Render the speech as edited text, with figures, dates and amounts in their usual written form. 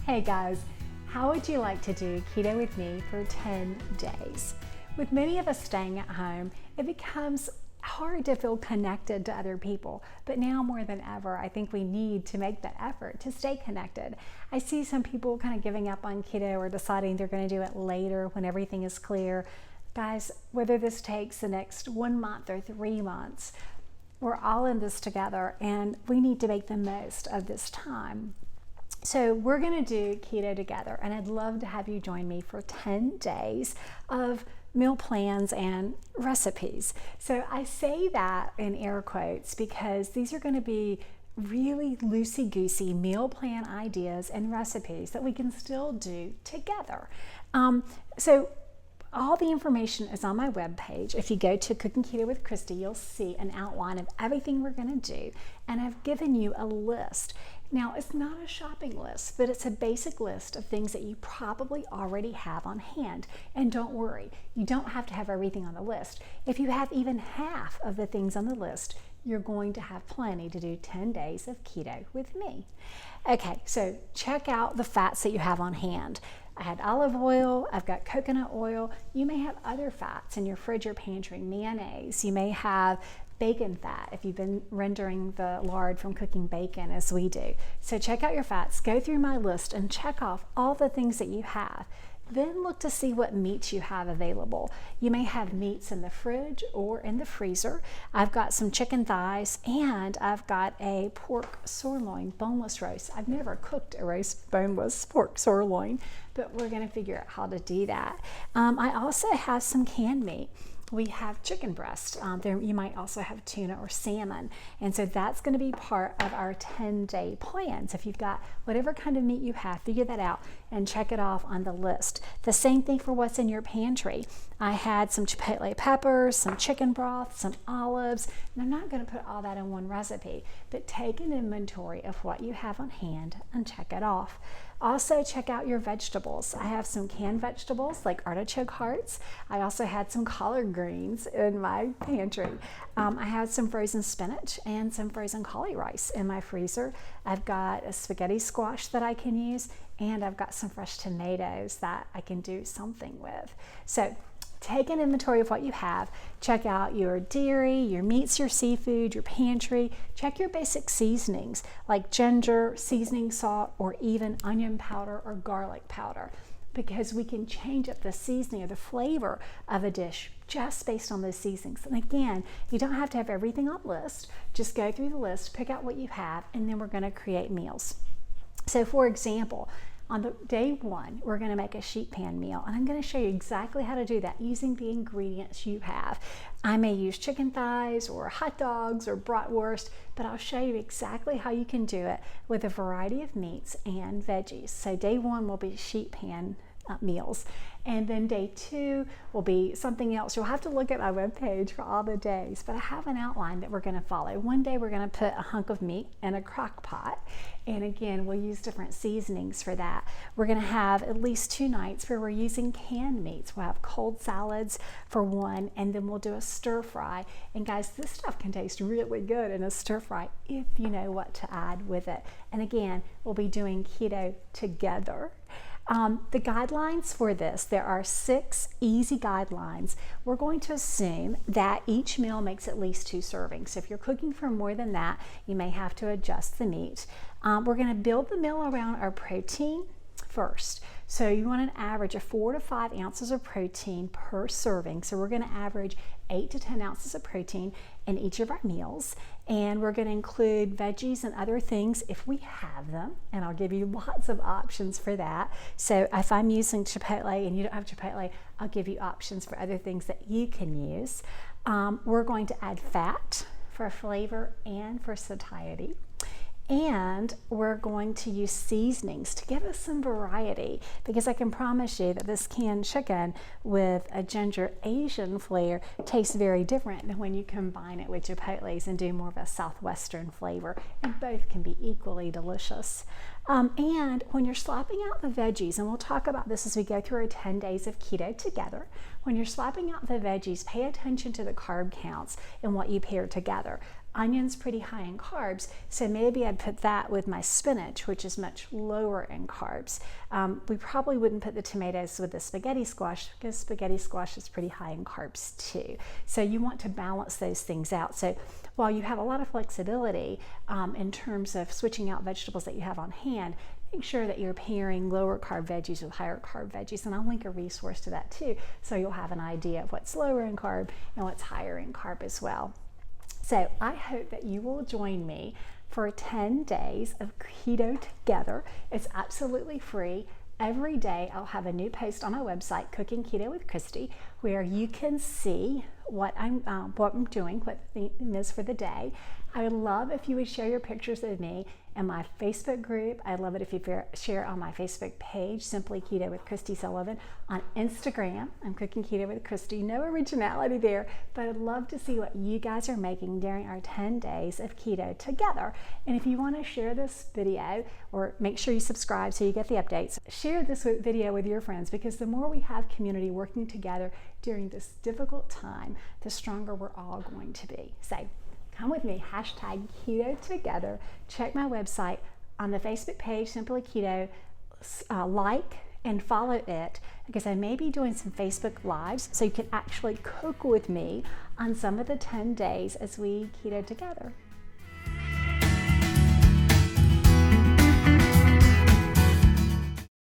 Hey guys, how would you like to do keto with me for 10 days? With many of us staying at home, it becomes hard to feel connected to other people, but now more than ever, I think we need to make that effort to stay connected. I see some people kind of giving up on keto or deciding they're going to do it later when everything is clear. Guys, whether this takes the next 1 month or 3 months, we're all in this together and we need to make the most of this time. So we're going to do Keto Together, and I'd love to have you join me for 10 days of meal plans and recipes. So I say that in air quotes because these are going to be really loosey-goosey meal plan ideas and recipes that we can still do together. So all the information is on my webpage. If you go to Cooking Keto with Kristie, you'll see an outline of everything we're going to do, and I've given you a list. Now, it's not a shopping list, but it's a basic list of things that you probably already have on hand. And don't worry, you don't have to have everything on the list. If you have even half of the things on the list, you're going to have plenty to do 10 days of keto with me. Okay, so check out the fats that you have on hand. I had olive oil, I've got coconut oil. You may have other fats in your fridge or pantry, mayonnaise. You may have bacon fat if you've been rendering the lard from cooking bacon as we do. So check out your fats, go through my list and check off all the things that you have. Then look to see what meats you have available. You may have meats in the fridge or in the freezer. I've got some chicken thighs and I've got a pork sirloin boneless roast. I've never cooked a roast boneless pork sirloin, but we're going to figure out how to do that. I also have some canned meat. We have chicken breast. You might also have tuna or salmon. And so that's going to be part of our 10-day plan. So if you've got whatever kind of meat you have, figure that out and check it off on the list. The same thing for what's in your pantry. I had some chipotle peppers, some chicken broth, some olives, and I'm not going to put all that in one recipe, but take an inventory of what you have on hand and check it off. Also, check out your vegetables. I have some canned vegetables like artichoke hearts. I also had some collard greens in my pantry. I had some frozen spinach and some frozen cauli rice in my freezer. I've got a spaghetti squash that I can use, and I've got some fresh tomatoes that I can do something with. So take an inventory of what you have. Check out your dairy, your meats, your seafood, your pantry. Check your basic seasonings like ginger, seasoning salt, or even onion powder or garlic powder, because we can change up the seasoning or the flavor of a dish just based on those seasonings. And again, you don't have to have everything on the list. Just go through the list, pick out what you have, and then we're going to create meals. So for example, on the day 1, we're going to make a sheet pan meal, and I'm going to show you exactly how to do that using the ingredients you have. I may use chicken thighs or hot dogs or bratwurst, but I'll show you exactly how you can do it with a variety of meats and veggies. So day 1 will be sheet pan meals, and then day 2 will be something else. You'll have to look at my webpage for all the days, but I have an outline that we're going to follow. One day we're going to put a hunk of meat in a crock pot, and again we'll use different seasonings for that. We're going to have at least 2 nights where we're using canned meats. We'll have cold salads for one, and then we'll do a stir fry. And guys, this stuff can taste really good in a stir fry if you know what to add with it. And again, we'll be doing keto together. The guidelines for this, there are 6 easy guidelines. We're going to assume that each meal makes at least 2 servings. So if you're cooking for more than that, you may have to adjust the meat. We're going to build the meal around our protein first. So you want an average of 4 to 5 ounces of protein per serving. So we're going to average 8 to 10 ounces of protein in each of our meals. And we're going to include veggies and other things if we have them. And I'll give you lots of options for that. So if I'm using chipotle and you don't have chipotle, I'll give you options for other things that you can use. We're going to add fat for flavor and for satiety. And we're going to use seasonings to give us some variety, because I can promise you that this canned chicken with a ginger Asian flair tastes very different than when you combine it with chipotles and do more of a southwestern flavor, and both can be equally delicious. And when you're swapping out the veggies, and we'll talk about this as we go through our 10 days of keto together, when you're swapping out the veggies, pay attention to the carb counts and what you pair together. Onion's pretty high in carbs, so maybe I'd put that with my spinach, which is much lower in carbs. We probably wouldn't put the tomatoes with the spaghetti squash because spaghetti squash is pretty high in carbs too. So you want to balance those things out. So while you have a lot of flexibility in terms of switching out vegetables that you have on hand, make sure that you're pairing lower carb veggies with higher carb veggies, and I'll link a resource to that too, so you'll have an idea of what's lower in carb and what's higher in carb as well. So I hope that you will join me for 10 days of Keto Together. It's absolutely free. Every day I'll have a new post on my website, Cooking Keto with Kristie, where you can see what I'm doing, what the theme is for the day. I would love if you would share your pictures of me in my Facebook group. I'd love it if you share on my Facebook page, Simply Keto with Kristie Sullivan. On Instagram, I'm Cooking Keto with Kristie. No originality there, but I'd love to see what you guys are making during our 10 days of Keto Together. And if you want to share this video, or make sure you subscribe so you get the updates, share this video with your friends, because the more we have community working together during this difficult time, the stronger we're all going to be. So come with me, hashtag Keto Together. Check my website on the Facebook page, Simply Keto, like and follow it, because I may be doing some Facebook Lives so you can actually cook with me on some of the 10 days as we keto together.